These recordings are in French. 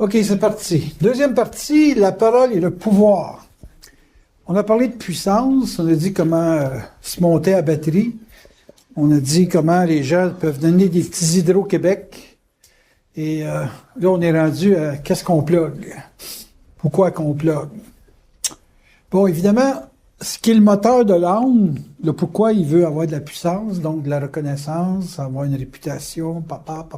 OK, c'est parti. Deuxième partie, la parole et le pouvoir. On a parlé de puissance, on a dit comment se monter à batterie. On a dit comment les gens peuvent donner des petits Hydro-Québec. Et là, on est rendu à qu'est-ce qu'on plug? Pourquoi qu'on plug? Bon, évidemment, ce qui est le moteur de l'homme, le pourquoi il veut avoir de la puissance, donc de la reconnaissance, avoir une réputation, papa.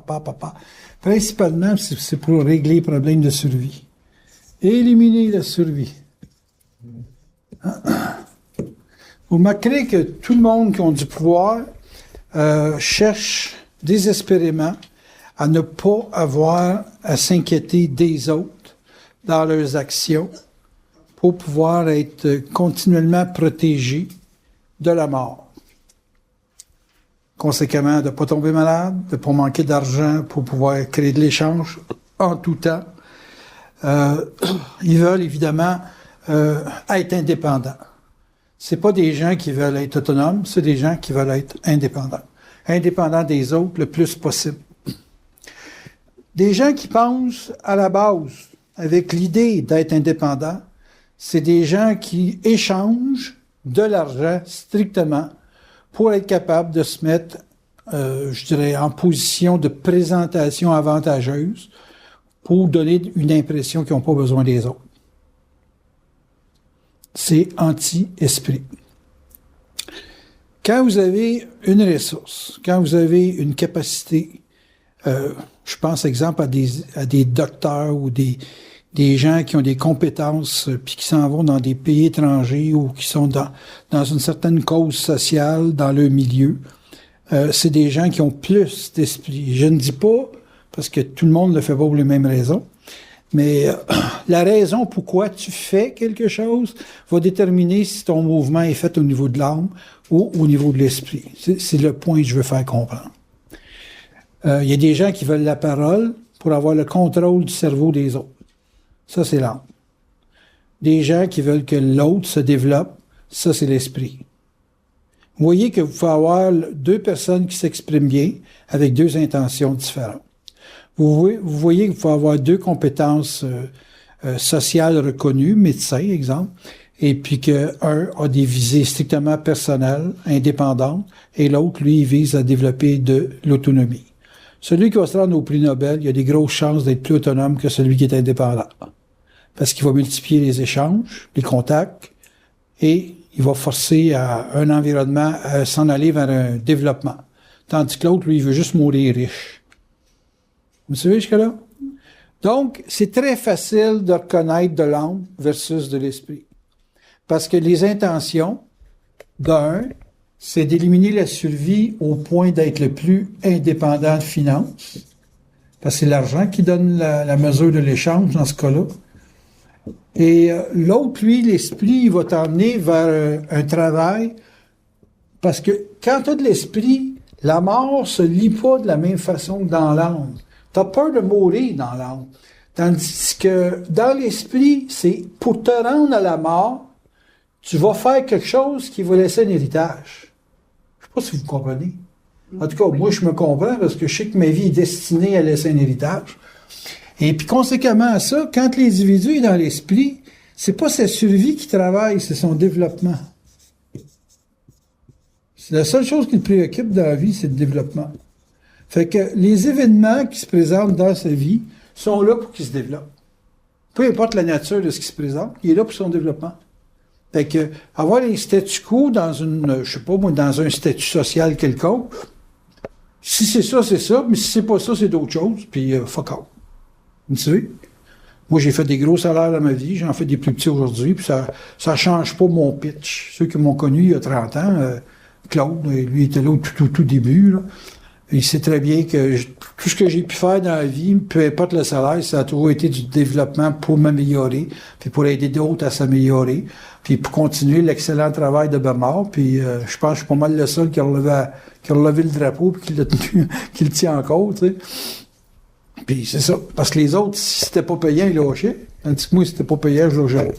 Principalement, c'est pour régler les problèmes de survie. Éliminer la survie. Vous remarquerez que tout le monde qui a du pouvoir cherche désespérément à ne pas avoir à s'inquiéter des autres dans leurs actions pour pouvoir être continuellement protégés de la mort. Conséquemment, de ne pas tomber malade, de ne pas manquer d'argent pour pouvoir créer de l'échange en tout temps. Ils veulent évidemment être indépendants. C'est pas des gens qui veulent être autonomes, c'est des gens qui veulent être indépendants. Indépendants des autres le plus possible. Des gens qui pensent à la base avec l'idée d'être indépendants, c'est des gens qui échangent de l'argent strictement pour être capables de se mettre, je dirais, en position de présentation avantageuse pour donner une impression qu'ils n'ont pas besoin des autres. C'est anti-esprit. Quand vous avez une ressource, quand vous avez une capacité, je pense exemple à des docteurs ou des gens qui ont des compétences puis qui s'en vont dans des pays étrangers ou qui sont dans une certaine cause sociale dans leur milieu, c'est des gens qui ont plus d'esprit. Je ne dis pas, parce que tout le monde ne le fait pas pour les mêmes raisons, mais la raison pourquoi tu fais quelque chose va déterminer si ton mouvement est fait au niveau de l'âme ou au niveau de l'esprit. C'est le point que je veux faire comprendre. Il y a des gens qui veulent la parole pour avoir le contrôle du cerveau des autres. Ça, c'est l'âme. Des gens qui veulent que l'autre se développe, ça, c'est l'esprit. Vous voyez que vous pouvez avoir deux personnes qui s'expriment bien avec deux intentions différentes. Vous voyez que vous pouvez avoir deux compétences sociales reconnues, médecin, exemple, et puis qu'un a des visées strictement personnelles, indépendantes, et l'autre, lui, il vise à développer de l'autonomie. Celui qui va se rendre au prix Nobel, il a des grosses chances d'être plus autonome que celui qui est indépendant. Parce qu'il va multiplier les échanges, les contacts, et il va forcer un environnement à s'en aller vers un développement. Tandis que l'autre, lui, il veut juste mourir riche. Vous savez jusque-là? Donc, c'est très facile de reconnaître de l'âme versus de l'esprit. Parce que les intentions, d'un, c'est d'éliminer la survie au point d'être le plus indépendant de finances. Parce que c'est l'argent qui donne la mesure de l'échange dans ce cas-là. Et l'autre, lui, l'esprit, il va t'emmener vers un travail. Parce que quand tu as de l'esprit, la mort se lie pas de la même façon que dans l'âme. Tu as peur de mourir dans l'âme. Tandis que dans l'esprit, c'est pour te rendre à la mort, tu vas faire quelque chose qui va laisser un héritage. Je sais pas si vous comprenez. En tout cas, moi, je me comprends parce que je sais que ma vie est destinée à laisser un héritage. Et puis, conséquemment à ça, quand l'individu est dans l'esprit, c'est pas sa survie qui travaille, c'est son développement. C'est la seule chose qui le préoccupe dans la vie, c'est le développement. Fait que les événements qui se présentent dans sa vie sont là pour qu'il se développe. Peu importe la nature de ce qui se présente, il est là pour son développement. Fait que avoir un statu quo dans dans un statut social quelconque, si c'est ça, c'est ça, mais si c'est pas ça, c'est d'autres choses, puis fuck out. Vous savez? Moi, j'ai fait des gros salaires dans ma vie, j'en fais des plus petits aujourd'hui, puis ça change pas mon pitch. Ceux qui m'ont connu il y a 30 ans, Claude, lui, était là au tout début, là. Il sait très bien que tout ce que j'ai pu faire dans la vie, peu importe le salaire, ça a toujours été du développement pour m'améliorer, puis pour aider d'autres à s'améliorer, puis pour continuer l'excellent travail de Bernard. Puis je pense que je suis pas mal le seul qui a relevé le drapeau puis qui le tient encore, tu sais. Puis c'est ça. Parce que les autres, si c'était pas payant, ils lâchaient. Tandis que moi, si c'était pas payant, je lâchais.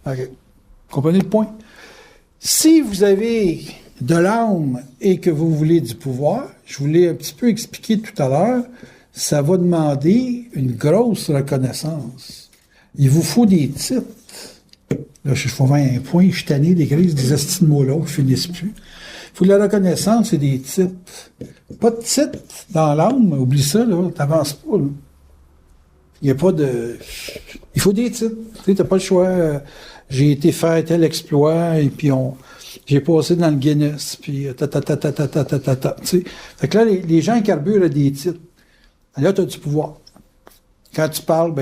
OK. Comprenez le point? Si vous avez de l'âme et que vous voulez du pouvoir, je vous l'ai un petit peu expliqué tout à l'heure, ça va demander une grosse reconnaissance. Il vous faut des titres. Là, je vais vers un point, je suis tanné d'écrire des astis de mots-là, je finisse plus. Il faut de la reconnaissance et des titres. Pas de titres dans l'âme, oublie ça, là, t'avances pas, là. Il n'y a pas de... Il faut des titres. Tu sais, t'as pas le choix. J'ai été faire tel exploit, et puis j'ai passé dans le Guinness, puis tu sais. Fait que là, les gens carburent à des titres. Là, tu as du pouvoir. Quand tu parles,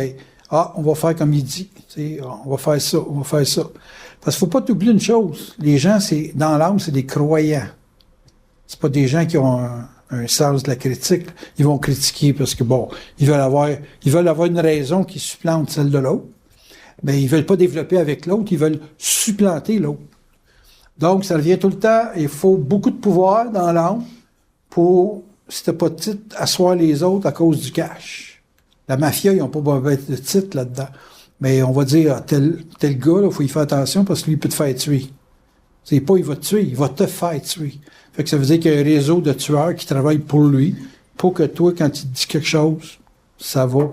on va faire comme il dit. Tu sais, on va faire ça, on va faire ça. Parce qu'il ne faut pas t'oublier une chose. Les gens, dans l'âme, c'est des croyants. C'est pas des gens qui ont un sens de la critique. Ils vont critiquer parce que, ils veulent avoir une raison qui supplante celle de l'autre. Mais ils veulent pas développer avec l'autre, ils veulent supplanter l'autre. Donc, ça revient tout le temps. Il faut beaucoup de pouvoir dans l'âme pour, si t'as pas de titre, asseoir les autres à cause du cash. La mafia, ils n'ont pas besoin de titre là-dedans. Mais on va dire, tel gars, il faut y faire attention parce que lui, il peut te faire tuer. C'est pas il va te tuer, il va te faire tuer. Fait que ça veut dire qu'il y a un réseau de tueurs qui travaillent pour lui, pour que toi, quand il te dit quelque chose, ça va.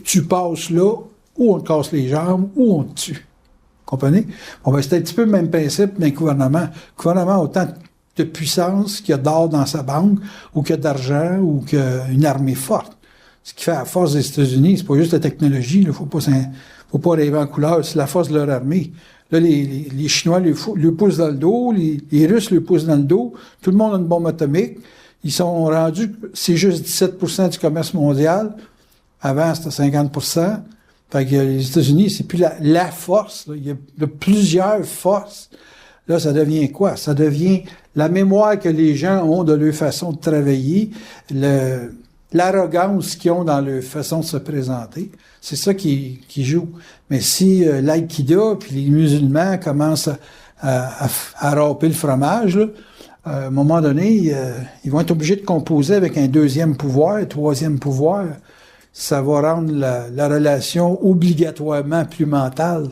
Tu passes là, ou on te casse les jambes, ou on te tue. Comprenez? C'est un petit peu le même principe d'un gouvernement. Le gouvernement a autant de puissance qu'il y a d'or dans sa banque, ou qu'il y a d'argent, ou qu'il y a une armée forte. Ce qui fait la force des États-Unis, c'est pas juste la technologie, il faut pas rêver en couleur, c'est la force de leur armée. Là, les Chinois lui poussent dans le dos, les Russes lui poussent dans le dos, tout le monde a une bombe atomique. Ils sont rendus, c'est juste 17% du commerce mondial. Avant, c'était 50%. Fait que les États-Unis, c'est plus la force. Là. Il y a plusieurs forces. Là, ça devient quoi? Ça devient la mémoire que les gens ont de leur façon de travailler, l'arrogance qu'ils ont dans leur façon de se présenter. C'est ça qui joue. Mais si l'aïkida puis les musulmans commencent à râper le fromage, là, à un moment donné, ils vont être obligés de composer avec un deuxième pouvoir, un troisième pouvoir. Ça va rendre la relation obligatoirement plus mentale.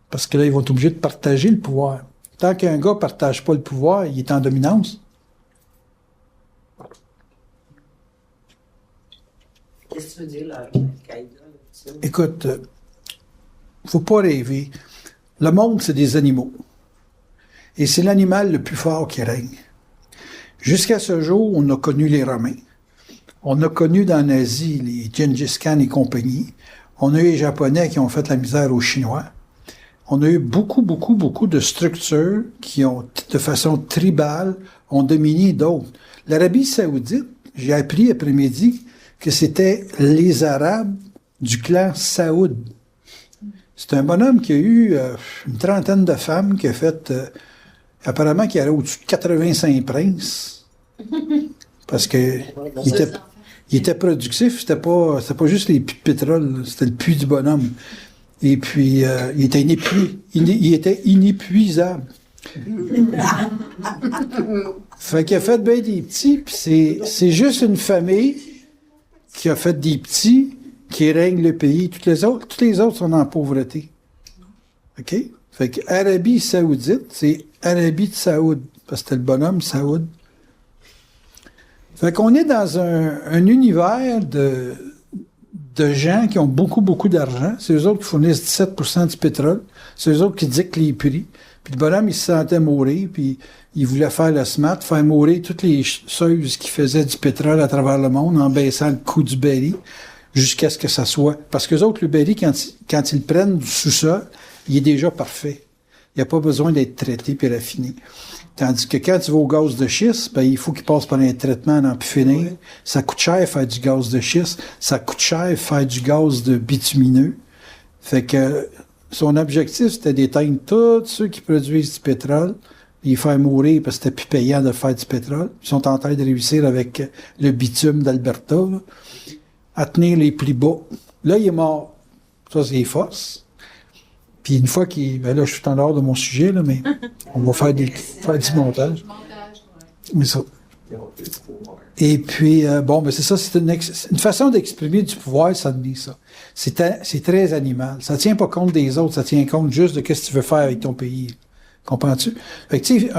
Parce que là, ils vont être obligés de partager le pouvoir. Tant qu'un gars ne partage pas le pouvoir, il est en dominance. Qu'est-ce que tu veux dire, là, Al-Qaïda? Écoute, faut pas rêver. Le monde, c'est des animaux. Et c'est l'animal le plus fort qui règne. Jusqu'à ce jour, on a connu les Romains. On a connu dans l'Asie les Gengis Khan et compagnie. On a eu les Japonais qui ont fait la misère aux Chinois. On a eu beaucoup de structures qui ont, de façon tribale, ont dominé d'autres. L'Arabie Saoudite, j'ai appris après-midi que c'était les Arabes du clan Saoud. C'est un bonhomme qui a eu une trentaine de femmes, qui a fait, apparemment, qui avait au-dessus de 85 princes. Parce que il était productif, c'était pas juste les puits de pétrole, c'était le puits du bonhomme. Et puis, il était inépuisable. Fait qu'il a fait bien des petits, puis c'est juste une famille qui a fait des petits, qui règne le pays. Toutes les autres sont en pauvreté. OK? Fait que Arabie Saoudite, c'est Arabie de Saoud, parce que c'était le bonhomme Saoud. Fait qu'on est dans un univers de gens qui ont beaucoup d'argent. C'est eux autres qui fournissent 17% du pétrole. C'est eux autres qui dictent les prix. Puis le bonhomme, il se sentait mourir, puis il voulait faire le smart, faire mourir toutes les ceux qui faisaient du pétrole à travers le monde en baissant le coût du baril jusqu'à ce que ça soit... Parce que eux autres, le baril, quand ils le prennent du sous-sol, il est déjà parfait. Il n'y a pas besoin d'être traité puis raffiné. Tandis que quand tu vas au gaz de schiste, il faut qu'il passe par un traitement à n'en plus finir. Ça coûte cher faire du gaz de schiste. Ça coûte cher faire du gaz de bitumineux. Fait que son objectif, c'était d'éteindre tous ceux qui produisent du pétrole, et les faire mourir parce que c'était plus payant de faire du pétrole. Ils sont en train de réussir avec le bitume d'Alberta, là, à tenir les prix bas. Là, il est mort. Ça, c'est les forces. Puis une fois qu'il... là, je suis en dehors de mon sujet, là, mais on va faire du montage. Mais ça. Et puis, c'est ça, c'est une façon d'exprimer du pouvoir, ça devient ça. C'est très animal. Ça tient pas compte des autres, ça tient compte juste de ce que tu veux faire avec ton pays. Comprends-tu? Fait que, tu sais,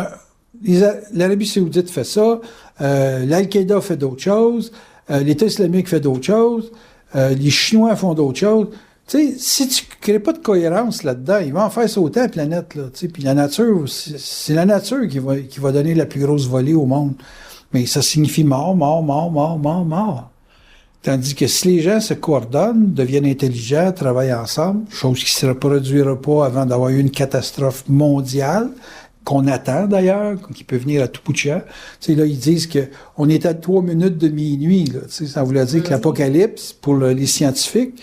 l'Arabie Saoudite fait ça, l'Al-Qaïda fait d'autres choses, l'État islamique fait d'autres choses, les Chinois font d'autres choses. Tu sais, si tu crées pas de cohérence là-dedans, ils vont en faire sauter la planète, là, tu sais. Puis la nature, c'est la nature qui va donner la plus grosse volée au monde. Mais ça signifie mort, mort, mort, mort, mort, mort. Tandis que si les gens se coordonnent, deviennent intelligents, travaillent ensemble, chose qui ne se reproduira pas avant d'avoir eu une catastrophe mondiale, qu'on attend d'ailleurs, qui peut venir à tout bout de champ. Tu sais, là, ils disent qu'on est à 3 minutes de minuit, là. Tu sais, ça voulait dire que l'apocalypse, pour les scientifiques,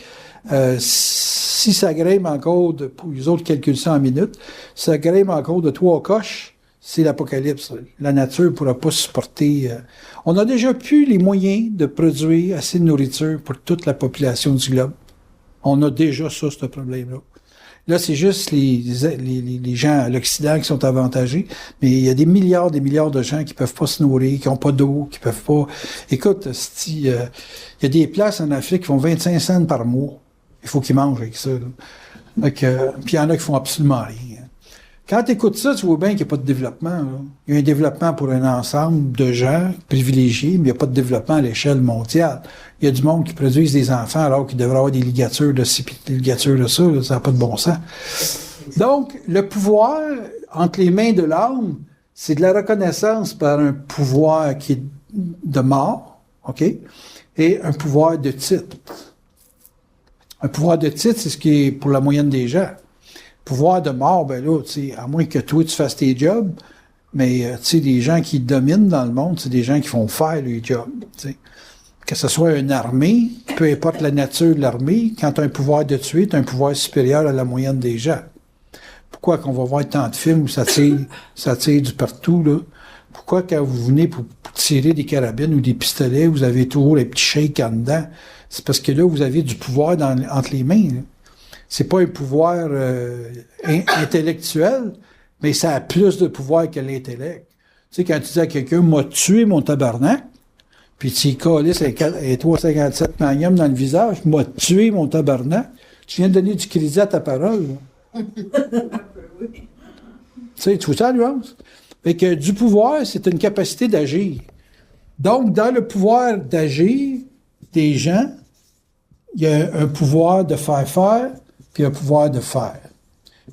si ça grimpe encore pour les autres calculent ça en minutes, si ça grimpe encore de 3 coches, c'est l'apocalypse. La nature ne pourra pas supporter. On a déjà plus les moyens de produire assez de nourriture pour toute la population du globe. On a déjà ça, ce problème-là. Là, c'est juste les gens à l'Occident qui sont avantagés, mais il y a des milliards de gens qui peuvent pas se nourrir, qui n'ont pas d'eau, qui peuvent pas... Écoute, il y a des places en Afrique qui font 25 cents par mois. Il faut qu'ils mangent avec ça. Donc, puis il y en a qui font absolument rien. Quand tu écoutes ça, tu vois bien qu'il n'y a pas de développement. Là. Il y a un développement pour un ensemble de gens privilégiés, mais il n'y a pas de développement à l'échelle mondiale. Il y a du monde qui produisent des enfants alors qu'ils devraient avoir des ligatures de ci, des ligatures de ça. Là, ça n'a pas de bon sens. Donc, le pouvoir entre les mains de l'homme, c'est de la reconnaissance par un pouvoir qui est de mort, OK? Et un pouvoir de titre. Un pouvoir de titre, c'est ce qui est pour la moyenne des gens. Pouvoir de mort, ben là, tu sais, à moins que toi, tu fasses tes jobs, mais, tu sais, les gens qui dominent dans le monde, c'est des gens qui font faire les jobs, tu sais. Que ce soit une armée, peu importe la nature de l'armée, quand tu as un pouvoir de tuer, tu as un pouvoir supérieur à la moyenne des gens. Pourquoi qu'on va voir tant de films où ça tire du partout, là? Pourquoi quand vous venez pour tirer des carabines ou des pistolets, vous avez toujours les petits shakes en dedans? C'est parce que là, vous avez du pouvoir entre les mains, là. C'est pas un pouvoir intellectuel, mais ça a plus de pouvoir que l'intellect. Tu sais, quand tu dis à quelqu'un, m'a tué mon tabarnak, puis tu y calisses un 357 magnum dans le visage, m'a tué mon tabarnak, tu viens de donner du crédit à ta parole. Tu sais, tu vois ça, nuance? Fait que du pouvoir, c'est une capacité d'agir. Donc, dans le pouvoir d'agir des gens, il y a un pouvoir de faire, puis un pouvoir de faire.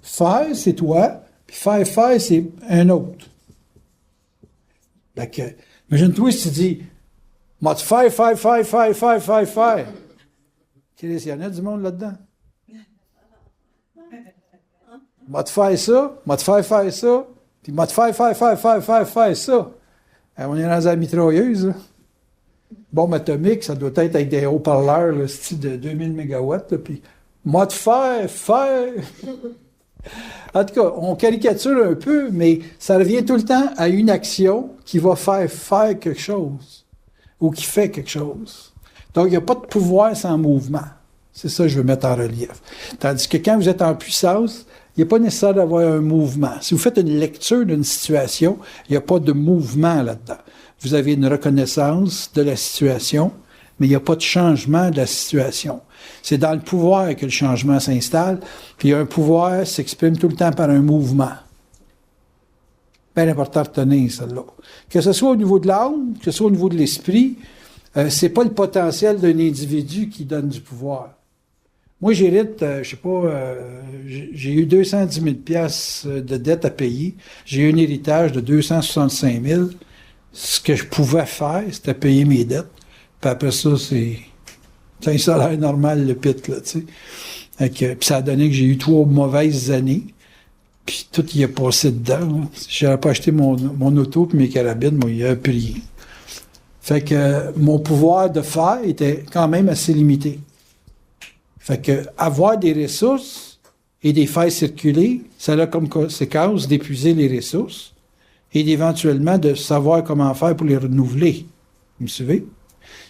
Faire, c'est toi, puis faire, c'est un autre. Fait que, imagine-toi si tu dis, m'a te faire. Il y en a du monde là-dedans. M'a te faire ça, m'a te faire ça, puis m'a te faire ça. On est dans la mitrailleuse, là. Bombe atomique, ça doit être avec des haut-parleurs, le style de 2000 mégawatts, puis m'a te faire. En tout cas, on caricature un peu, mais ça revient tout le temps à une action qui va faire quelque chose, ou qui fait quelque chose. Donc, il n'y a pas de pouvoir sans mouvement. C'est ça que je veux mettre en relief. Tandis que quand vous êtes en puissance, il n'est pas nécessaire d'avoir un mouvement. Si vous faites une lecture d'une situation, il n'y a pas de mouvement là-dedans. Vous avez une reconnaissance de la situation, mais il n'y a pas de changement de la situation. C'est dans le pouvoir que le changement s'installe, puis un pouvoir s'exprime tout le temps par un mouvement. Bien important de retenir celle-là. Que ce soit au niveau de l'âme, que ce soit au niveau de l'esprit, c'est pas le potentiel d'un individu qui donne du pouvoir. Moi, j'hérite, j'ai eu 210 000 piastres de dette à payer. J'ai eu un héritage de 265 000. Ce que je pouvais faire, c'était payer mes dettes. Puis après ça, c'est un salaire normal, le pit, là, tu sais. Puis ça a donné que j'ai eu 3 mauvaises années. Puis tout y a passé dedans. Là. Si j'avais pas acheté mon auto puis mes carabines, moi, il n'y avait plus rien. Fait que mon pouvoir de faire était quand même assez limité. Fait que avoir des ressources et des faire circuler, ça a comme conséquence d'épuiser les ressources et éventuellement de savoir comment faire pour les renouveler. Vous me suivez?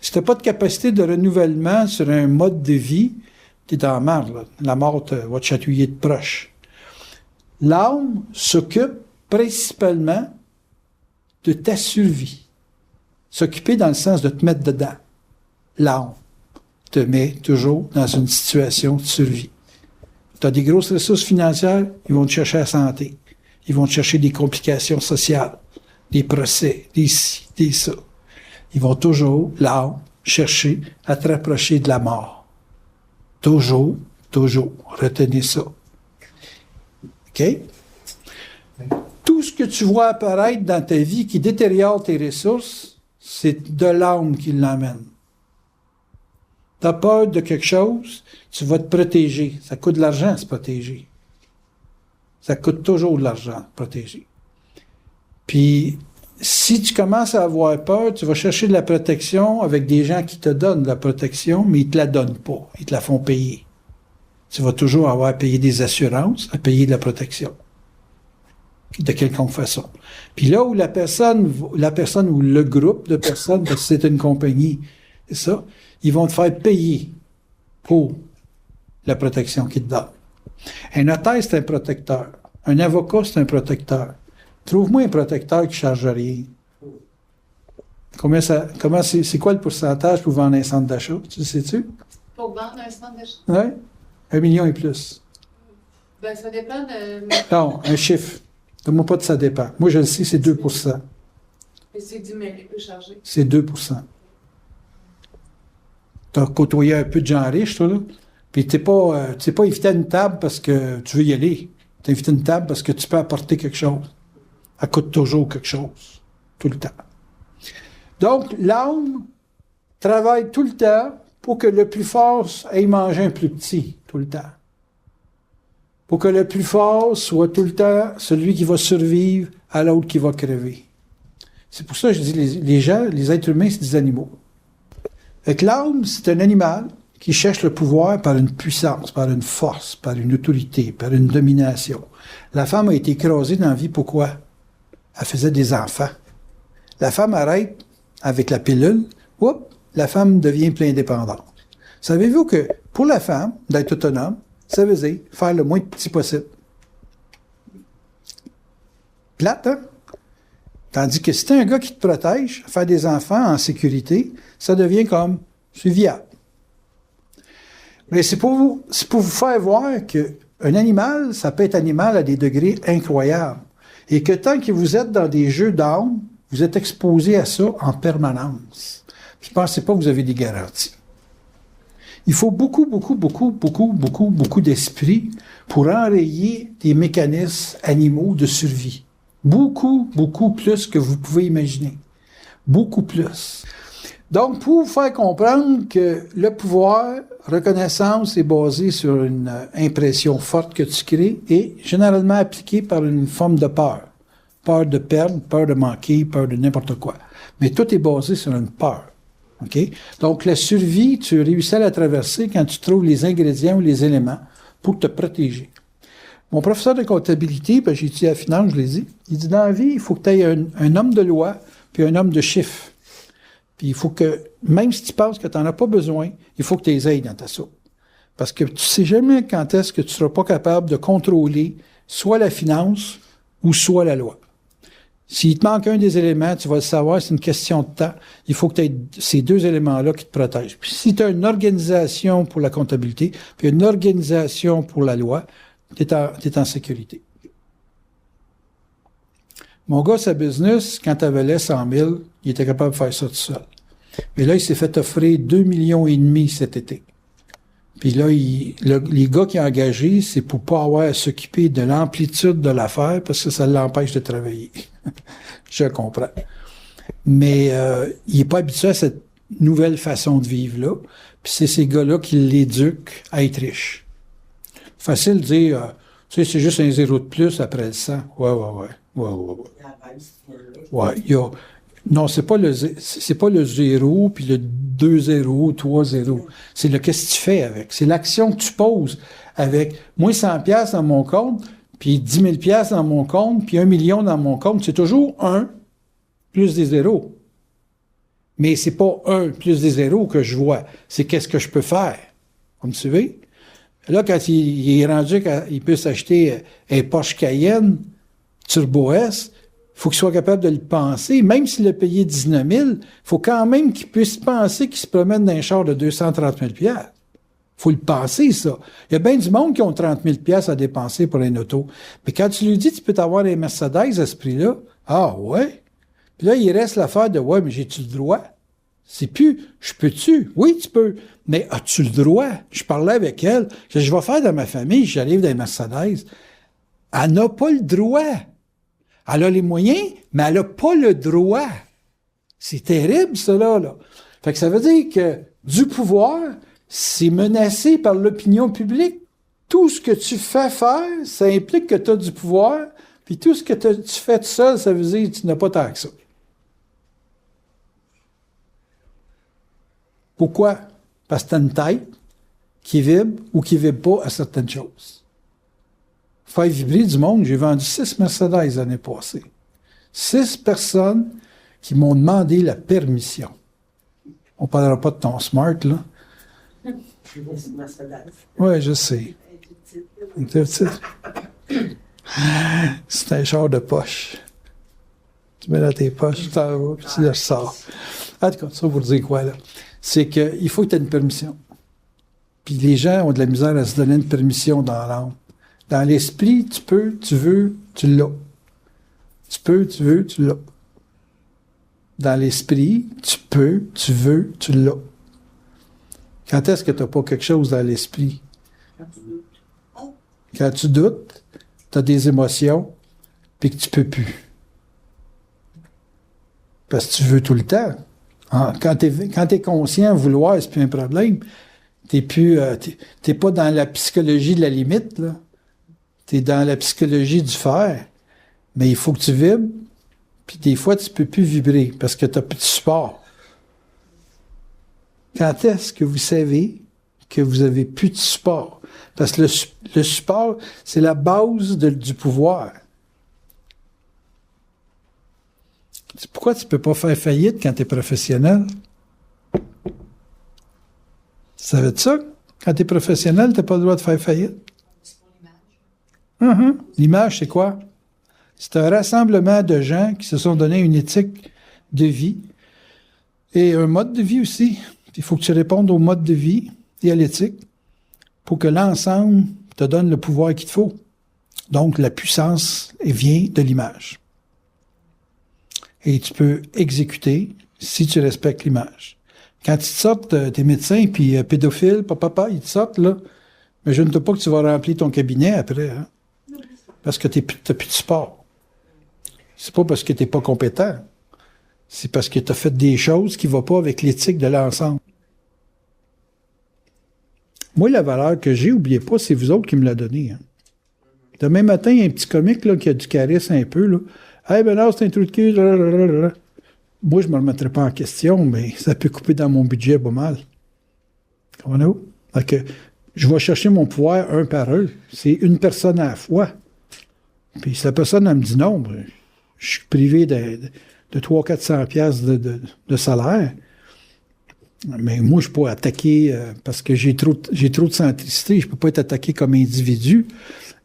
Si tu n'as pas de capacité de renouvellement sur un mode de vie, tu es dans la merde, là. La mort va te chatouiller de proche. L'âme s'occupe principalement de ta survie. S'occuper dans le sens de te mettre dedans. L'âme te met toujours dans une situation de survie. Tu as des grosses ressources financières, ils vont te chercher la santé. Ils vont te chercher des complications sociales, des procès, des ci, des ça. Ils vont toujours, l'âme, chercher à te rapprocher de la mort. Toujours, toujours. Retenez ça. OK? Tout ce que tu vois apparaître dans ta vie qui détériore tes ressources, c'est de l'âme qui l'emmène. Tu as peur de quelque chose, tu vas te protéger. Ça coûte de l'argent, se protéger. Ça coûte toujours de l'argent, protéger. Puis, si tu commences à avoir peur, tu vas chercher de la protection avec des gens qui te donnent de la protection, mais ils ne te la donnent pas. Ils te la font payer. Tu vas toujours avoir à payer des assurances, à payer de la protection. De quelconque façon. Puis là où la personne ou le groupe de personnes, parce que c'est une compagnie, c'est ça, ils vont te faire payer pour la protection qu'ils te donnent. Un notaire, c'est un protecteur. Un avocat, c'est un protecteur. Trouve-moi un protecteur qui ne charge rien. C'est quoi le pourcentage pour vendre un centre d'achat? Tu le sais-tu? Pour vendre un centre d'achat? Oui. 1 million et plus. Ben, ça dépend de... Non, un chiffre. Donne-moi pas de ça dépend. Moi, je le sais, c'est 2 Et c'est 10 000 qui peut charger. C'est 2 Tu as côtoyé un peu de gens riches, toi, là. Puis tu n'es pas invité à une table parce que tu veux y aller. Tu es invité à une table parce que tu peux apporter quelque chose. Elle coûte toujours quelque chose. Tout le temps. Donc, l'âme travaille tout le temps pour que le plus fort aille manger un plus petit, tout le temps. Pour que le plus fort soit tout le temps celui qui va survivre à l'autre qui va crever. C'est pour ça que je dis les gens, les êtres humains, c'est des animaux. Fait que l'âme, c'est un animal qui cherche le pouvoir par une puissance, par une force, par une autorité, par une domination. La femme a été écrasée dans la vie, pourquoi? Elle faisait des enfants. La femme arrête avec la pilule, la femme devient plein indépendante. Savez-vous que pour la femme, d'être autonome, ça veut dire faire le moins de petit possible. Plate, hein? Tandis que si t'es un gars qui te protège, faire des enfants en sécurité, ça devient comme, c'est viable. Mais c'est pour vous faire voir qu'un animal, ça peut être animal à des degrés incroyables. Et que tant que vous êtes dans des jeux d'âme, vous êtes exposé à ça en permanence. Puis pensez pas que vous avez des garanties. Il faut beaucoup d'esprit pour enrayer des mécanismes animaux de survie. Beaucoup plus que vous pouvez imaginer. Beaucoup plus. Donc, pour vous faire comprendre que le pouvoir, reconnaissance est basé sur une impression forte que tu crées et généralement appliquée par une forme de peur. Peur de perdre, peur de manquer, peur de n'importe quoi. Mais tout est basé sur une peur. OK? Donc, la survie, tu réussis à la traverser quand tu trouves les ingrédients ou les éléments pour te protéger. Mon professeur de comptabilité, j'ai étudié la finance, je l'ai dit, il dit, dans la vie, il faut que tu aies un homme de loi puis un homme de chiffres. Puis il faut que, même si tu penses que tu n'en as pas besoin, il faut que tu les aides dans ta soupe. Parce que tu ne sais jamais quand est-ce que tu ne seras pas capable de contrôler soit la finance ou soit la loi. S'il te manque un des éléments, tu vas le savoir, c'est une question de temps. Il faut que tu aies ces deux éléments-là qui te protègent. Puis si tu as une organisation pour la comptabilité, puis une organisation pour la loi, tu es en sécurité. Mon gars, sa business, quand il valait 100 000, il était capable de faire ça tout seul. Mais là, il s'est fait offrir 2,5 millions cet été. Puis là, les gars qu'il a engagés, c'est pour pas avoir à s'occuper de l'amplitude de l'affaire parce que ça l'empêche de travailler. Je comprends. Mais il n'est pas habitué à cette nouvelle façon de vivre-là. Puis c'est ces gars-là qui l'éduquent à être riches. Facile de dire, tu sais, c'est juste un 0 de plus après le 100. Ouais, non, c'est pas le 0, puis le 2-0, 3-0. C'est le qu'est-ce que tu fais avec. C'est l'action que tu poses avec. Moi, 100 pièces dans mon compte, puis 10 000 pièces dans mon compte, puis 1 million dans mon compte. C'est toujours 1 plus des zéros. Mais c'est pas 1 plus des zéros que je vois. C'est qu'est-ce que je peux faire. Vous me suivez? Là, quand il est rendu qu'il peut s'acheter un Porsche Cayenne Turbo S, il faut qu'il soit capable de le penser. Même s'il a payé 19 000, il faut quand même qu'il puisse penser qu'il se promène dans un char de 230 000 $. Il faut le penser, ça. Il y a bien du monde qui ont 30 000 $ à dépenser pour un auto. Mais quand tu lui dis, tu peux t'avoir un Mercedes à ce prix-là, ah ouais. Puis là, il reste l'affaire de, ouais, mais j'ai-tu le droit? C'est plus, je peux-tu? Oui, tu peux. Mais as-tu le droit? Je parlais avec elle. Je vais faire dans ma famille, j'arrive dans les Mercedes. Elle n'a pas le droit. Elle a les moyens, mais elle n'a pas le droit. C'est terrible, cela, là. Fait que ça veut dire que du pouvoir, c'est menacé par l'opinion publique. Tout ce que tu fais faire, ça implique que tu as du pouvoir, puis tout ce que tu fais tout seul, ça veut dire que tu n'as pas tant que ça. Pourquoi? Parce que tu as une tête qui vibre ou qui ne vibre pas à certaines choses. Faire vibrer du monde, j'ai vendu 6 Mercedes l'année passée. 6 personnes qui m'ont demandé la permission. On ne parlera pas de ton smart, là. Oui, je sais. C'est un char de poche. Tu mets dans tes poches, tu t'en vas, puis tu le sors. En tout cas, ça pour dire quoi, là? C'est qu'il faut que tu aies une permission. Puis les gens ont de la misère à se donner une permission dans l'âme. Dans l'esprit, tu peux, tu veux, tu l'as. Tu peux, tu veux, tu l'as. Dans l'esprit, tu peux, tu veux, tu l'as. Quand est-ce que tu n'as pas quelque chose dans l'esprit? Quand tu doutes, tu as des émotions, puis que tu peux plus. Parce que tu veux tout le temps. Quand tu es conscient, vouloir, c'est plus un problème. T'es pas dans la psychologie de la limite, là. T'es dans la psychologie du faire. Mais il faut que tu vibres, puis des fois, tu peux plus vibrer, parce que tu n'as plus de support. Quand est-ce que vous savez que vous avez plus de support? Parce que le support, c'est la base du pouvoir. Pourquoi tu ne peux pas faire faillite quand tu es professionnel? Tu savais ça? Quand tu es professionnel, tu n'as pas le droit de faire faillite. C'est pour l'image. L'image, c'est quoi? C'est un rassemblement de gens qui se sont donné une éthique de vie et un mode de vie aussi. Il faut que tu répondes au mode de vie et à l'éthique pour que l'ensemble te donne le pouvoir qu'il te faut. Donc, la puissance vient de l'image. Et tu peux exécuter si tu respectes l'image. Quand ils te sortent, tes médecins, puis pédophiles, papa, ils te sortent, là, mais je ne doute pas que tu vas remplir ton cabinet après, hein? Parce que tu n'as plus de support. C'est pas parce que tu n'es pas compétent. C'est parce que tu as fait des choses qui ne vont pas avec l'éthique de l'ensemble. Moi, la valeur que j'ai, oubliez pas, c'est vous autres qui me l'a donnée. Hein. Demain matin, il y a un petit comique là, qui a du charisme un peu. Là. Hey, ben là, c'est un trou de cul. Lalalala. Moi, je ne me remettrai pas en question, mais ça peut couper dans mon budget pas mal. Comprenez-vous? Donc, je vais chercher mon pouvoir un par un. C'est une personne à la fois. Puis si la personne, elle me dit non, ben, je suis privé de 300-400 piastres de salaire. Mais moi, je peux pas attaquer parce que j'ai trop de centricité. Je peux pas être attaqué comme individu.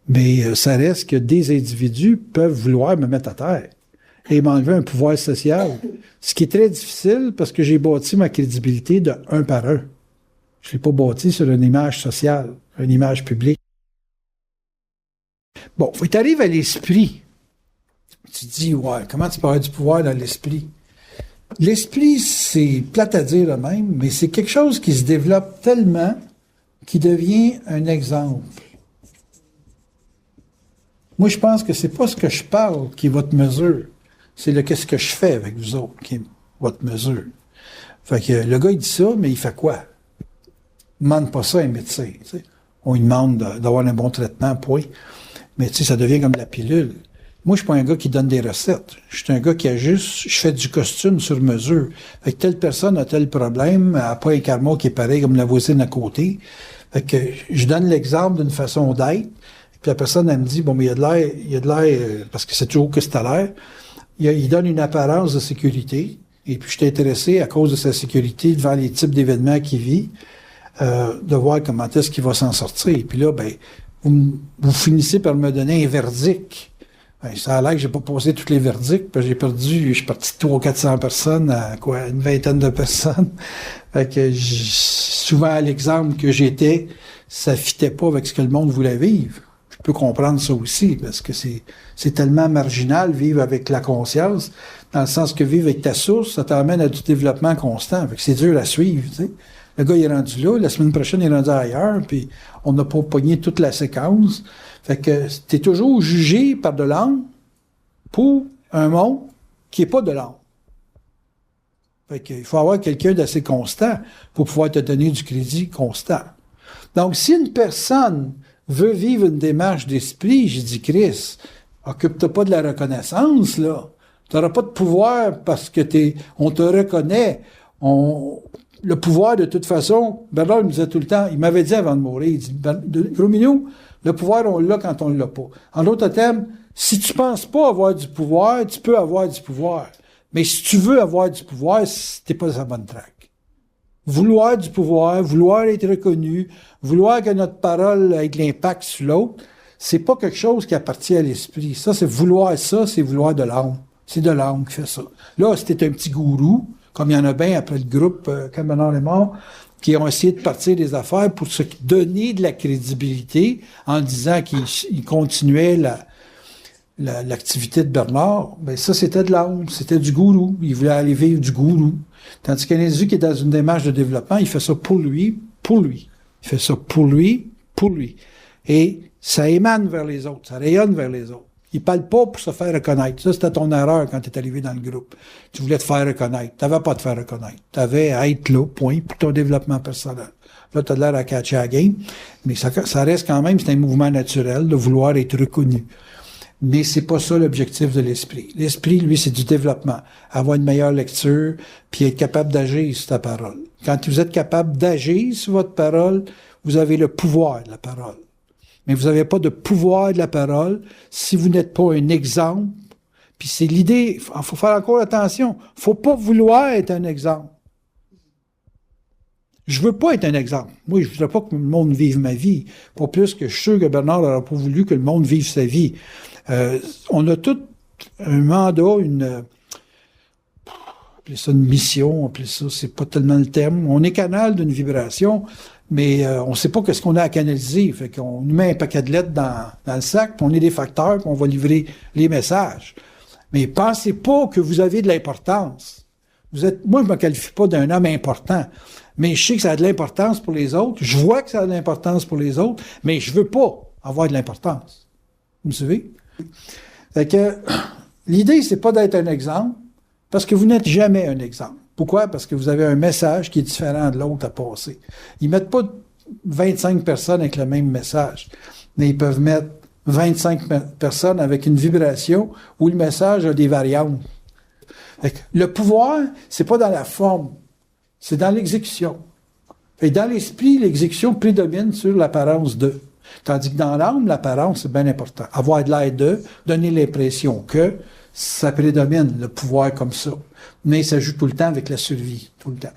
Mais ça reste que des individus peuvent vouloir me mettre à terre et m'enlever un pouvoir social. Ce qui est très difficile parce que j'ai bâti ma crédibilité de un par un. Je l'ai pas bâti sur une image sociale, une image publique. Bon, faut que tu arrives à l'esprit. Tu te dis, ouais, comment tu peux avoir du pouvoir dans l'esprit? L'esprit, c'est plate à dire le même, mais c'est quelque chose qui se développe tellement qu'il devient un exemple. Moi, je pense que c'est pas ce que je parle qui est votre mesure. C'est qu'est-ce que je fais avec vous autres qui est votre mesure. Fait que le gars, il dit ça, mais il fait quoi? Il ne demande pas ça à un médecin. T'sais. On lui demande d'avoir un bon traitement, point. Mais tu sais, ça devient comme de la pilule. Moi, je suis pas un gars qui donne des recettes. Je suis un gars qui ajuste, je fais du costume sur mesure. Fait que telle personne a tel problème, elle n'a pas un karma qui est pareil comme la voisine à côté. Fait que je donne l'exemple d'une façon d'être. Puis la personne, elle me dit, bon, mais il y a de l'air, parce que c'est toujours que c'est à l'air. Il donne une apparence de sécurité. Et puis, je suis intéressé, à cause de sa sécurité, devant les types d'événements qu'il vit, de voir comment est-ce qu'il va s'en sortir. Puis là, ben, vous finissez par me donner un verdict. Ben, ça a l'air que j'ai pas posé tous les verdicts, puis je suis parti de 300-400 personnes à quoi, une vingtaine de personnes. Fait que souvent, à l'exemple que j'étais, ça fitait pas avec ce que le monde voulait vivre. Je peux comprendre ça aussi, parce que c'est tellement marginal, vivre avec la conscience, dans le sens que vivre avec ta source, ça t'amène à du développement constant. Fait que c'est dur à suivre, tu sais. Le gars, il est rendu là, la semaine prochaine, il est rendu ailleurs, puis on n'a pas pogné toute la séquence. Fait que t'es toujours jugé par de l'âme pour un monde qui n'est pas de l'âme. Fait qu'il faut avoir quelqu'un d'assez constant pour pouvoir te donner du crédit constant. Donc, si une personne veut vivre une démarche d'esprit, j'ai dit, Chris, occupe-toi pas de la reconnaissance, là. Tu n'auras pas de pouvoir parce que on te reconnaît. Le pouvoir, de toute façon, Bernard me disait tout le temps, il m'avait dit avant de mourir, il dit, gros minou, le pouvoir, on l'a quand on l'a pas. En d'autres termes, si tu penses pas avoir du pouvoir, tu peux avoir du pouvoir. Mais si tu veux avoir du pouvoir, t'es pas sur la bonne track. Vouloir du pouvoir, vouloir être reconnu, vouloir que notre parole ait de l'impact sur l'autre, c'est pas quelque chose qui appartient à l'esprit. Ça, c'est vouloir de l'âme. C'est de l'âme qui fait ça. Là, c'était un petit gourou, comme il y en a bien après le groupe quand Bernard est mort, qui ont essayé de partir des affaires pour se donner de la crédibilité en disant qu'ils continuaient l'activité de Bernard. Ben ça, c'était de l'âme, c'était du gourou. Il voulait aller vivre du gourou. Tandis qu'un individu qui est dans une démarche de développement, il fait ça pour lui, pour lui. Il fait ça pour lui, pour lui. Et ça émane vers les autres, ça rayonne vers les autres. Il parle pas pour se faire reconnaître. Ça, c'était ton erreur quand tu es arrivé dans le groupe. Tu voulais te faire reconnaître. Tu n'avais pas à te faire reconnaître. Tu avais à être là, point, pour ton développement personnel. Là, tu as l'air à catcher la game, mais ça reste quand même, c'est un mouvement naturel de vouloir être reconnu. Mais c'est pas ça l'objectif de l'esprit. L'esprit, lui, c'est du développement. Avoir une meilleure lecture, puis être capable d'agir sur ta parole. Quand vous êtes capable d'agir sur votre parole, vous avez le pouvoir de la parole. Mais vous n'avez pas de pouvoir de la parole si vous n'êtes pas un exemple. Puis c'est l'idée, il faut faire encore attention. Il ne faut pas vouloir être un exemple. Je veux pas être un exemple. Moi, je ne voudrais pas que le monde vive ma vie. Pas plus que je suis sûr que Bernard n'aurait pas voulu que le monde vive sa vie. On a tout un mandat, appelez ça une mission, appelez ça, c'est pas tellement le terme. On est canal d'une vibration, mais on ne sait pas qu'est-ce qu'on a à canaliser. Fait qu'on nous met un paquet de lettres dans le sac, puis on est des facteurs, puis on va livrer les messages. Mais pensez pas que vous avez de l'importance. Moi, je me qualifie pas d'un homme important, mais je sais que ça a de l'importance pour les autres. Je vois que ça a de l'importance pour les autres, mais je veux pas avoir de l'importance. Vous me suivez? Fait que l'idée, c'est pas d'être un exemple, parce que vous n'êtes jamais un exemple. Pourquoi? Parce que vous avez un message qui est différent de l'autre à passer. Ils mettent pas 25 personnes avec le même message, mais ils peuvent mettre 25 personnes avec une vibration où le message a des variantes. Fait que le pouvoir, c'est pas dans la forme, c'est dans l'exécution. Et dans l'esprit, l'exécution prédomine sur l'apparence de. Tandis que dans l'âme, l'apparence, c'est bien important. Avoir de l'air de, donner l'impression que, ça prédomine, le pouvoir comme ça. Mais ça joue tout le temps avec la survie, tout le temps.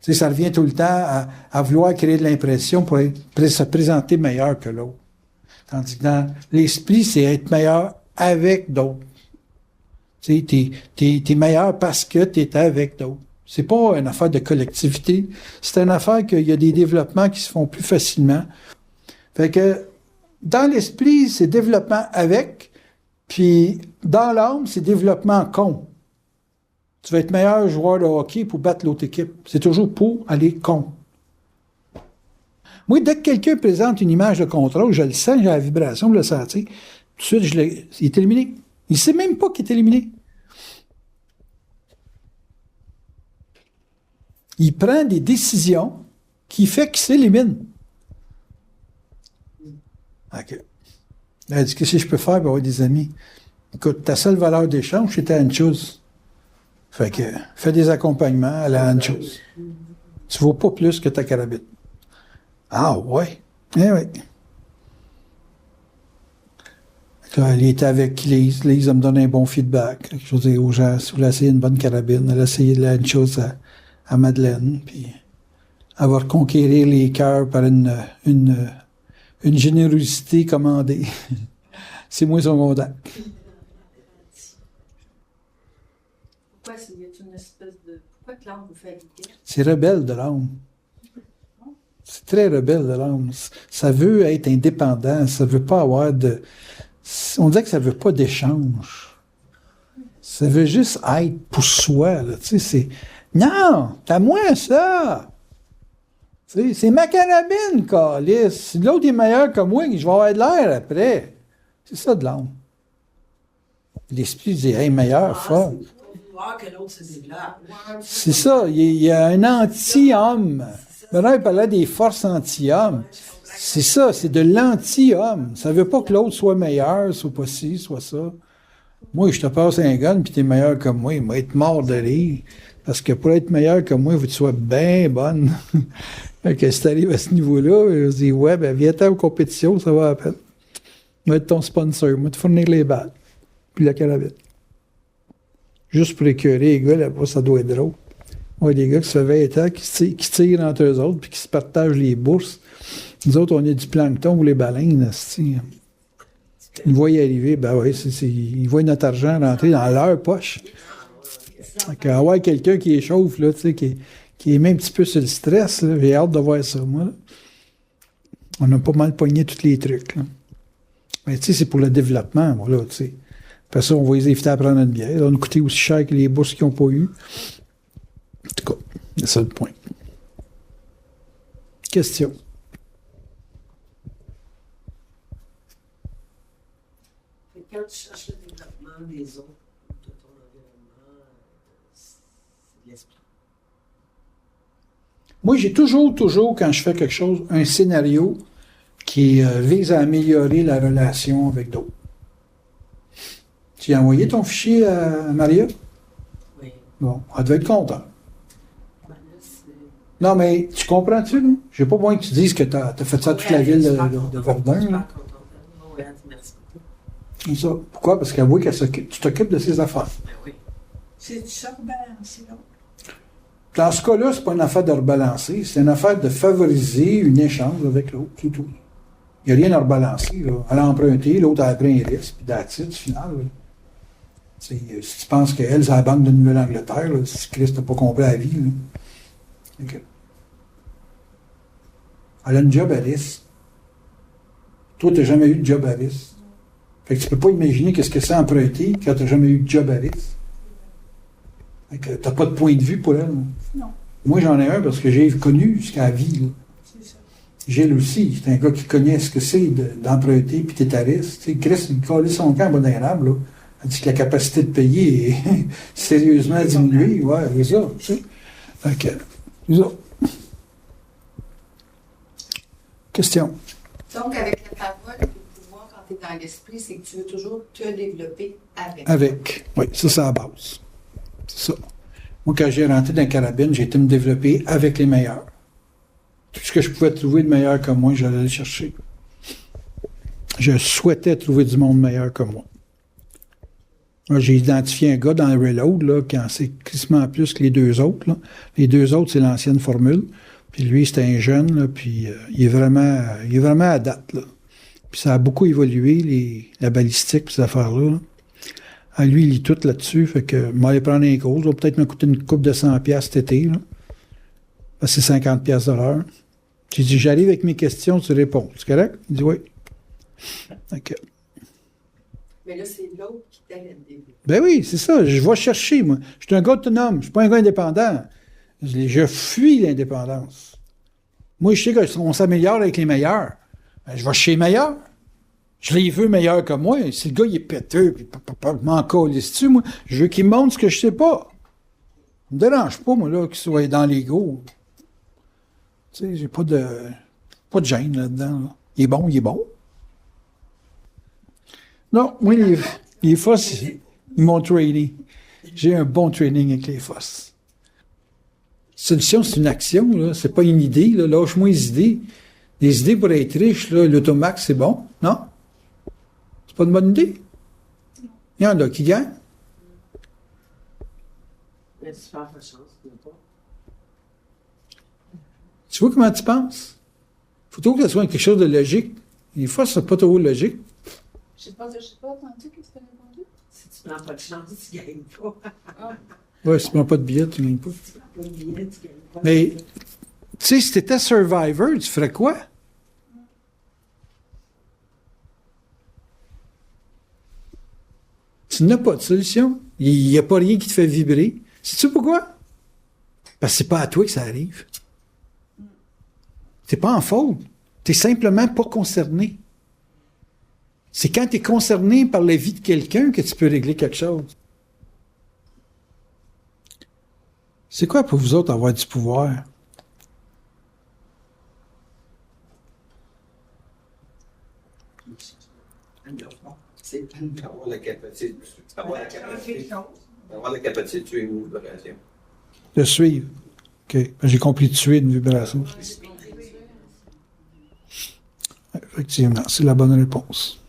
Tu sais, ça revient tout le temps à vouloir créer de l'impression pour se présenter meilleur que l'autre. Tandis que dans l'esprit, c'est être meilleur avec d'autres. Tu sais, t'es meilleur parce que t'es avec d'autres. C'est pas une affaire de collectivité. C'est une affaire qu'il y a des développements qui se font plus facilement. Fait que, dans l'esprit, c'est développement avec, puis dans l'âme, c'est développement con. Tu vas être meilleur joueur de hockey pour battre l'autre équipe. C'est toujours pour aller con. Moi, dès que quelqu'un présente une image de contrôle, je le sens, j'ai la vibration, je le sentir. Tout de suite, il est éliminé. Il ne sait même pas qu'il est éliminé. Il prend des décisions qui fait qu'il s'élimine. OK. Elle dit, qu'est-ce que je peux faire pour avoir des amis? Écoute, ta seule valeur d'échange, c'était une chose. Fait que, fais des accompagnements à la une chose. Tu vaux pas plus que ta carabine. Ah, ouais. Eh oui. Là, elle était avec Lise. Lise, elle me donne un bon feedback. Je dis aux gens, si vous voulez essayer une bonne carabine, elle a essayé la une chose à Madeleine, puis elle va reconquérir les cœurs par une générosité commandée. C'est moi son contact. Pourquoi c'est une espèce de... Pourquoi que l'âme vous fait habiter? C'est rebelle de l'âme. C'est très rebelle, l'homme. Ça veut être indépendant. Ça veut pas avoir de... On dirait que ça veut pas d'échange. Ça veut juste être pour soi, là. Tu sais, c'est... Non! C'est à moi, ça! Tu sais, c'est ma carabine, câlisse. Si l'autre est meilleur que moi, je vais avoir de l'air après. C'est ça, de l'homme. L'esprit dit, hey, meilleur, fort. Voir que l'autre se développe. C'est ça, il y a un anti-homme. Maintenant, il parlait des forces anti-hommes. C'est ça, c'est de l'anti-homme. Ça veut pas que l'autre soit meilleur, soit pas ci, soit ça. Moi, je te passe un gun, puis t'es meilleur que moi. Il va être mort de rire. Parce que pour être meilleur que moi, il faut que tu sois bien bonne. Fait que si t'arrives à ce niveau-là, je dis, ouais, ben viens-t'en aux compétitions, ça va à peine. Je vais être ton sponsor, moi, te fournir les balles. Puis la carabine. Juste pour écœurer les gars, là-bas, ça doit être drôle. Ouais, des gars qui se fait 20 ans, qui tirent entre eux autres, puis qui se partagent les bourses. Nous autres, on est du plancton ou les baleines, c'ti. Ils voient y arriver, ben oui, ils voient notre argent rentrer dans leur poche. Fait avoir quelqu'un qui échauffe, là, tu sais, qui est même un petit peu sur le stress, là, j'ai hâte de voir ça, moi. Là. On a pas mal pogné tous les trucs, là. Mais tu sais, c'est pour le développement, voilà, tu sais. Après ça, on va les inviter à prendre une bière. Ça va nous coûter aussi cher que les bourses qu'ils n'ont pas eues. En tout cas, c'est ça le point. Question. Quand tu cherches le développement des autres, de ton environnement, c'est de l'esprit. Moi, j'ai toujours, quand je fais quelque chose, un scénario qui vise à améliorer la relation avec d'autres. Tu as envoyé ton fichier à Maria? Oui. Bon, elle devait être contente. Ben là, c'est... Non, mais tu comprends-tu, là? J'ai pas besoin que tu dises que tu as fait ça à toute la ville de Verdun. Je suis Là. pas contente. Oui, elle dit merci beaucoup. C'est ça. Pourquoi? Parce qu'elle voit que tu t'occupes de ses affaires. Ben oui. C'est ça rebalancer l'autre. Dans ce cas-là, c'est pas une affaire de rebalancer, c'est une affaire de favoriser une échange avec l'autre, c'est tout. Il n'y a rien à rebalancer. Là. Elle a emprunté, l'autre a pris un risque, puis that's it, final. Là. Si tu penses qu'elle, c'est la Banque de Nouvelle-Angleterre, là, si Christ n'a pas compris la vie. Là. Okay. Elle a une job à risque. Toi, tu n'as jamais eu de job à risque. Fait que tu peux pas imaginer qu'est-ce que c'est emprunter quand tu n'as jamais eu de job à risque. Fait que tu n'as pas de point de vue pour elle. Là. Non. Moi, j'en ai un parce que j'ai connu ce qu'elle vit. Là. C'est ça. Gilles aussi, c'est un gars qui connaît ce que c'est d'emprunter puis t'es à risque. Tu sais, Chris, il collait son camp en bas d'un arbre, là. Elle dit que la capacité de payer est sérieusement diminuée. Ouais, c'est ça. Tu sais. Fait que, c'est ça. Question. Donc, avec la parole, le pouvoir, quand tu es dans l'esprit, c'est que tu veux toujours te développer avec. Avec. Oui, ça, c'est la base. C'est ça. Moi, quand j'ai rentré dans la carabine, j'ai été me développer avec les meilleurs. Tout ce que je pouvais trouver de meilleur que moi, j'allais le chercher. Je souhaitais trouver du monde meilleur que moi. Moi, j'ai identifié un gars dans le reload, là, qui en sait crissement plus que les deux autres. Là. Les deux autres, c'est l'ancienne formule. Puis lui, c'était un jeune, là, puis il est vraiment à date. Là. Puis ça a beaucoup évolué, la balistique, puis ces affaires-là. Là. Ah, lui, il lit tout là-dessus, fait que moi, aller prendre un cours. Ça va peut-être me coûter une coupe de 100$ cet été. Là. Parce que c'est 50$ de l'heure. J'ai dit, j'arrive avec mes questions, tu réponds. C'est correct? Il dit oui. OK. Mais là, c'est l'autre qui t'aide. Ben oui, c'est ça. Je vais chercher, moi. Je suis un gars autonome. Je ne suis pas un gars indépendant. Je fuis l'indépendance. Moi, je sais qu'on s'améliore avec les meilleurs. Ben, je vais chez les meilleurs. Je les veux meilleurs que moi. Si le gars, il est péteux, puis je m'en calisse-tu, moi. Je veux qu'il me montre ce que je sais pas. Ça me dérange pas, moi, là, qu'il soit dans l'ego. Tu sais, j'ai pas de gêne là-dedans. Là. Il est bon, il est bon. Non, moi, les FOSS, ils m'ont trainé. J'ai un bon training avec les FOSS. Solution, c'est une action, là. C'est pas une idée, là. Lâche-moi les idées. Les idées pour être riche, là, l'automax, c'est bon, non? C'est pas une bonne idée? Il y en a qui gagnent. Mais tu perds ta chance, tu veux pas. Tu vois comment tu penses? Faut toujours que ce soit quelque chose de logique. Les FOSS, c'est pas trop logique. Je sais pas entendu qu'est-ce que tu as répondu? Si tu prends pas de chance, tu gagnes pas. Ouais, si tu prends pas de billet, tu gagnes pas. Si tu prends pas de billet, tu gagnes pas. Mais Tu sais, si tu étais Survivor, tu ferais quoi? Tu n'as pas de solution. Il n'y a pas rien qui te fait vibrer. Sais-tu pourquoi? Parce que c'est pas à toi que ça arrive. T'es pas en faute. T'es simplement pas concerné. C'est quand tu es concerné par la vie de quelqu'un que tu peux régler quelque chose. C'est quoi pour vous autres avoir du pouvoir? C'est Avoir la capacité de tuer une vibration. De suivre. OK. Ben, j'ai compris de tuer une vibration. Effectivement, c'est la bonne réponse.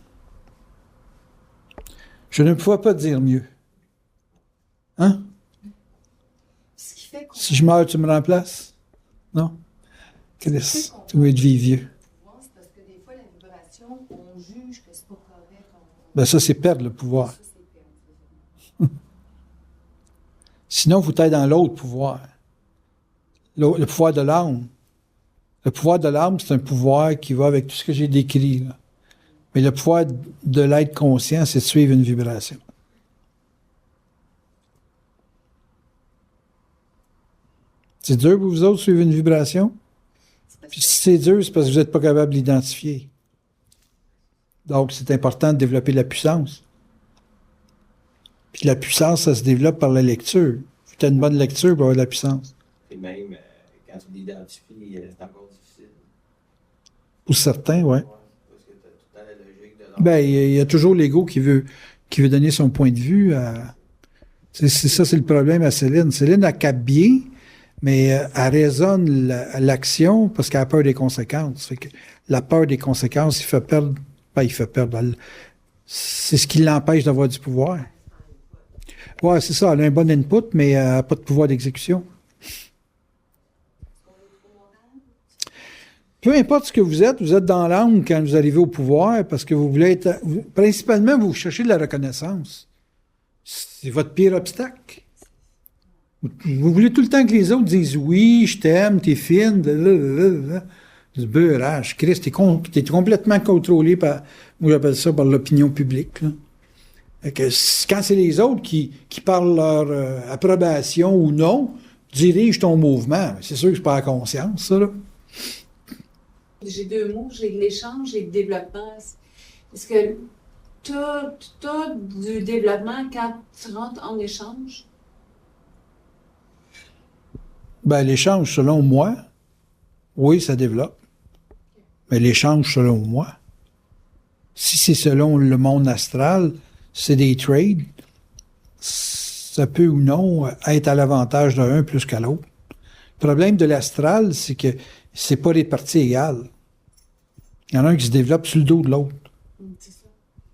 Je ne pouvais pas dire mieux. Hein? Ce qui fait qu'on Si je meurs, tu me remplaces? Non? Chris, tu veux être vieux. c'est parce que des fois, la vibration, on juge que c'est pas correct. Ben ça, c'est perdre le pouvoir. Ça, c'est perdu. Sinon, vous êtes dans l'autre pouvoir. Le pouvoir de l'âme. Le pouvoir de l'âme, c'est un pouvoir qui va avec tout ce que j'ai décrit, là. Mais le pouvoir de l'être conscient, c'est de suivre une vibration. C'est dur pour vous autres de suivre une vibration? Puis si c'est dur, c'est parce que vous n'êtes pas capable de l'identifier. Donc, c'est important de développer la puissance. Puis la puissance, ça se développe par la lecture. Tu as une bonne lecture pour avoir de la puissance. Et même quand tu l'identifies, c'est encore difficile. Pour certains, oui. Ouais, parce que tu as tout le temps la logique de l'autre. Ben, il y a toujours l'ego qui veut donner son point de vue à... C'est ça, c'est le problème à Céline. Céline, elle capte bien, mais elle raisonne l'action parce qu'elle a peur des conséquences. Fait que la peur des conséquences, il fait perdre... Ben, il fait perdre... C'est ce qui l'empêche d'avoir du pouvoir. Ouais, c'est ça. Elle a un bon input, mais elle n'a pas de pouvoir d'exécution. Peu importe ce que vous êtes dans l'âme quand vous arrivez au pouvoir parce que vous voulez être... Principalement, vous cherchez de la reconnaissance. C'est votre pire obstacle. Vous voulez tout le temps que les autres disent « Oui, je t'aime, t'es fine. » Du beurrage. Christ, t'es complètement contrôlé par... Moi, j'appelle ça par l'opinion publique, là. Fait que quand c'est les autres qui parlent leur approbation ou non, dirige ton mouvement. C'est sûr que c'est pas la conscience, ça, là. J'ai deux mots, j'ai l'échange et le développement. Est-ce que tu as du développement quand tu rentres en échange? Ben, l'échange, selon moi, oui, ça développe. Mais l'échange, selon moi, si c'est selon le monde astral, c'est des trades, ça peut ou non être à l'avantage d'un plus qu'à l'autre. Le problème de l'astral, c'est que c'est pas réparti égal. Il y en a un qui se développe sur le dos de l'autre. C'est ça.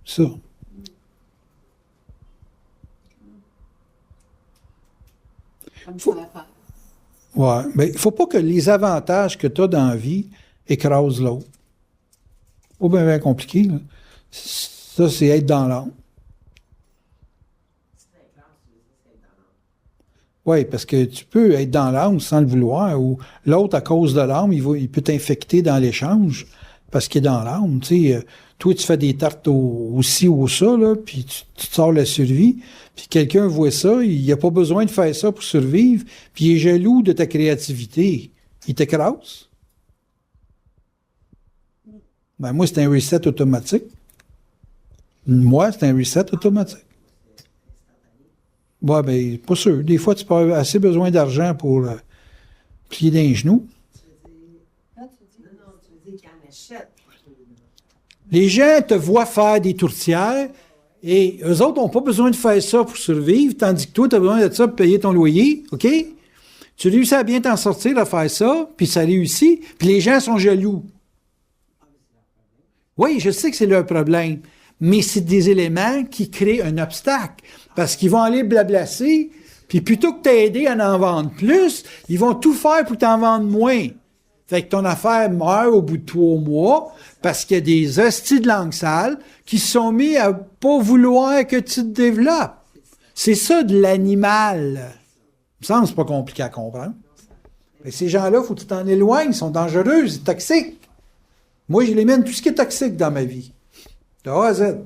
Ça. Comme ça va faire. Ouais. Mais il faut pas que les avantages que tu as dans la vie écrasent l'autre. Pas bien, bien compliqué, là. Ça, c'est être dans l'âme. Oui, parce que tu peux être dans l'âme sans le vouloir, ou l'autre, à cause de l'âme, il peut t'infecter dans l'échange parce qu'il est dans l'âme. Tu sais, toi, tu fais des tartes au ci ou au ça, là, puis tu te sors la survie, puis quelqu'un voit ça, il n'a pas besoin de faire ça pour survivre, puis il est jaloux de ta créativité. Il t'écrase. Ben, moi, c'est un reset automatique. Moi, c'est un reset automatique. Ouais, ben, pas sûr. Des fois, tu peux avoir assez besoin d'argent pour plier d'un genou. Non, tu veux dire qu'il en achète. Les gens te voient faire des tourtières et eux autres n'ont pas besoin de faire ça pour survivre, tandis que toi, tu as besoin de ça pour payer ton loyer, OK? Tu réussis à bien t'en sortir à faire ça, puis ça réussit, puis les gens sont jaloux. Oui, je sais que c'est leur problème, mais c'est des éléments qui créent un obstacle. Parce qu'ils vont aller blablasser, puis plutôt que t'aider à en vendre plus, ils vont tout faire pour t'en vendre moins. Fait que ton affaire meurt au bout de 3 mois, parce qu'il y a des hosties de langue sale qui se sont mis à pas vouloir que tu te développes. C'est ça de l'animal. Il me semble que c'est pas compliqué à comprendre. Et ces gens-là, il faut que tu t'en éloignes, ils sont dangereux, c'est toxique. Moi, je élimine tout ce qui est toxique dans ma vie. De A à Z.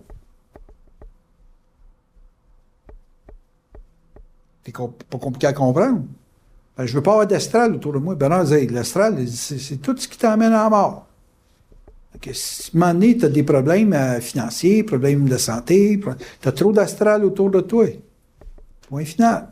C'est pas compliqué à comprendre. Ben, je veux pas avoir d'astral autour de moi. Ben non, l'astral, c'est tout ce qui t'emmène à la mort. Donc, si à un moment donné, tu as des problèmes financiers, problèmes de santé, tu as trop d'astral autour de toi. Point final.